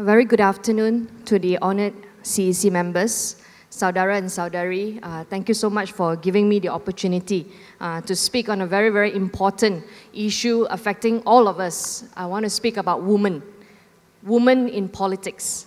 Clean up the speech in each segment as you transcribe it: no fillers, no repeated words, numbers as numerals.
A very good afternoon to the honored CEC members, Saudara and Saudari. Thank you so much for giving me the opportunity to speak on a very, very important issue affecting all of us. I want to speak about women in politics.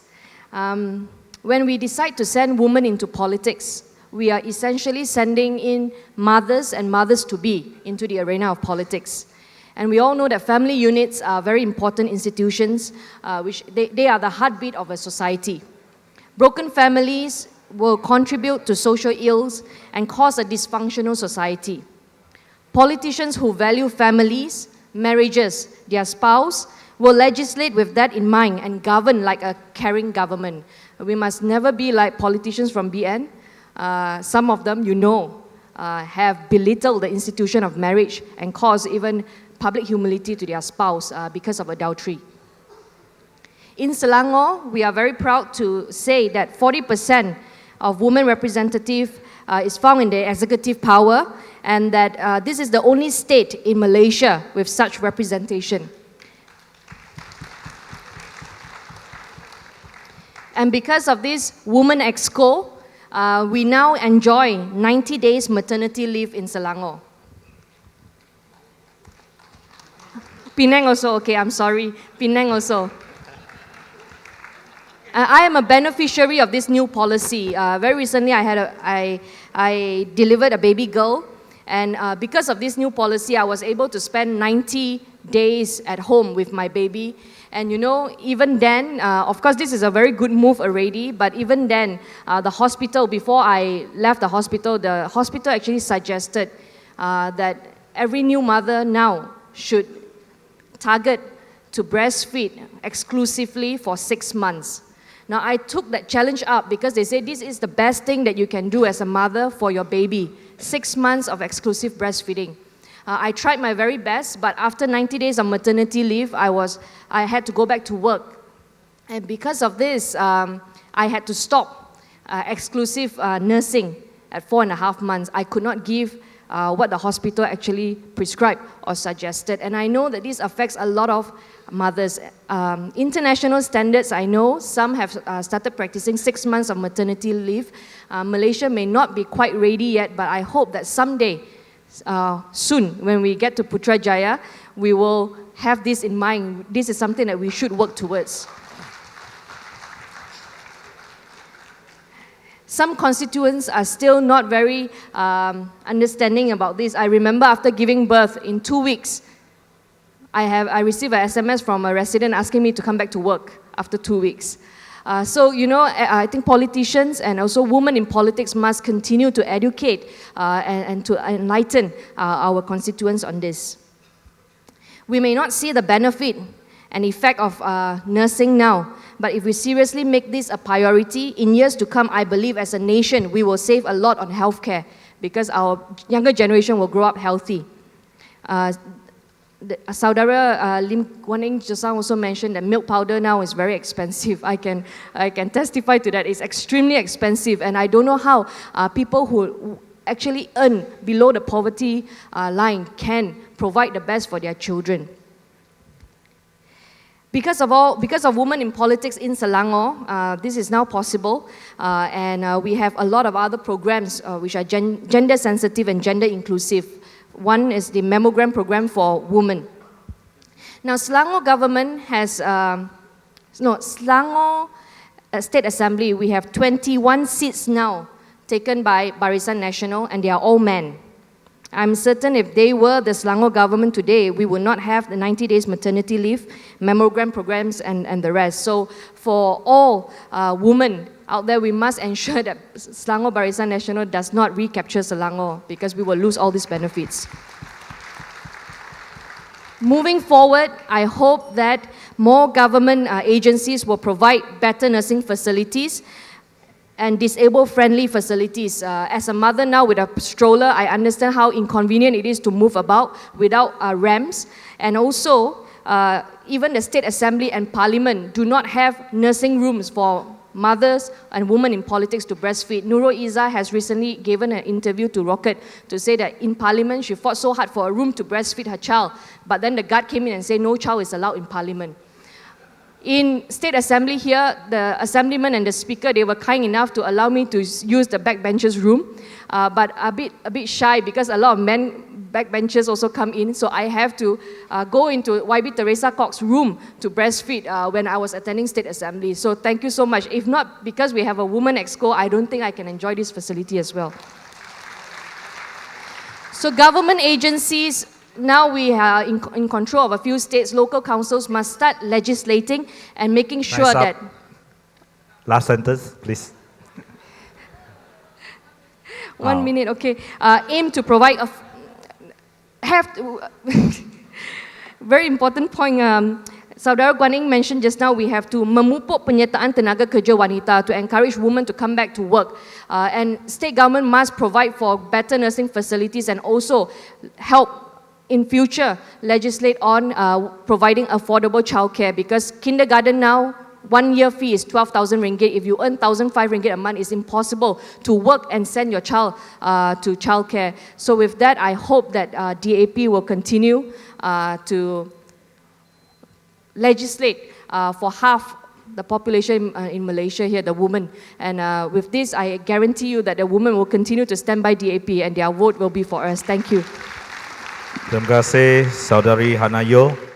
When we decide to send women into politics, we are essentially sending in mothers and mothers-to-be into the arena of politics. And we all know that family units are very important institutions, which they are the heartbeat of a society. Broken families will contribute to social ills and cause a dysfunctional society. Politicians who value families, marriages, their spouse, will legislate with that in mind and govern like a caring government. We must never be like politicians from BN. Some of them, have belittled the institution of marriage and caused even public humility to their spouse because of adultery. In Selangor, we are very proud to say that 40% of women representative is found in the executive power, and that this is the only state in Malaysia with such representation. And because of this Women Exco, we now enjoy 90 days maternity leave in Selangor. Penang also, okay, I'm sorry. Penang also. I am a beneficiary of this new policy. Very recently, I delivered a baby girl, and because of this new policy, I was able to spend 90 days at home with my baby. And even then, of course, this is a very good move already, but even then, the hospital, before I left the hospital actually suggested that every new mother now should target to breastfeed exclusively for 6 months. Now, I took that challenge up because they say this is the best thing that you can do as a mother for your baby, 6 months of exclusive breastfeeding. I tried my very best, but after 90 days of maternity leave, I had to go back to work. And because of this, I had to stop exclusive nursing at 4.5 months. I could not give what the hospital actually prescribed or suggested. And I know that this affects a lot of mothers. International standards, I know, some have started practicing 6 months of maternity leave. Malaysia may not be quite ready yet, but I hope that someday, soon, when we get to Putrajaya, we will have this in mind. This is something that we should work towards. Some constituents are still not very understanding about this. I remember after giving birth, in 2 weeks, I received an SMS from a resident asking me to come back to work after 2 weeks. I think politicians and also women in politics must continue to educate and to enlighten our constituents on this. We may not see the benefit and effect of nursing now, but if we seriously make this a priority, in years to come, I believe as a nation, we will save a lot on healthcare because our younger generation will grow up healthy. Saudara Lim Guan Eng just also mentioned that milk powder now is very expensive. I can testify to that. It's extremely expensive, and I don't know how people who actually earn below the poverty line can provide the best for their children. Because of women in politics in Selangor, this is now possible, and we have a lot of other programs which are gender sensitive and gender inclusive. One is the mammogram program for women. Now, Selangor government has, Selangor State Assembly, we have 21 seats now taken by Barisan Nasional, and they are all men. I'm certain if they were the Selangor government today, we would not have the 90 days maternity leave, mammogram programs, and the rest. So for all women out there, we must ensure that Selangor Barisan Nasional does not recapture Selangor because we will lose all these benefits. Moving forward, I hope that more government agencies will provide better nursing facilities and disabled-friendly facilities. As a mother now with a stroller, I understand how inconvenient it is to move about without ramps. And also, even the State Assembly and Parliament do not have nursing rooms for mothers and women in politics to breastfeed. Nurul Izzah has recently given an interview to Rocket to say that in Parliament, she fought so hard for a room to breastfeed her child, but then the guard came in and said no child is allowed in Parliament. in State Assembly here, the assemblyman and the speaker, they were kind enough to allow me to use the backbenchers room, but a bit shy because a lot of men backbenchers also come in, so I have to go into YB Teresa Cox's room to breastfeed when I was attending State Assembly. So thank you so much. If not, because we have a woman exco, I don't think I can enjoy this facility as well. So government agencies, now we are in control of a few states. Local councils must start legislating and making sure that... Last sentence, please. 1 minute, okay. Aim to provide a... Very important point. Saudara Guaning mentioned just now, we have to memupuk penyertaan tenaga kerja wanita to encourage women to come back to work. And state government must provide for better nursing facilities and also help in future legislate on providing affordable childcare, because kindergarten now, 1 year fee is 12,000 ringgit. If you earn 1,500 ringgit a month, it's impossible to work and send your child to childcare. So with that, I hope that DAP will continue to legislate for half the population in Malaysia here, the women. And with this, I guarantee you that the women will continue to stand by DAP and their vote will be for us. Thank you. Terima kasih, Saudari Hana Yeoh.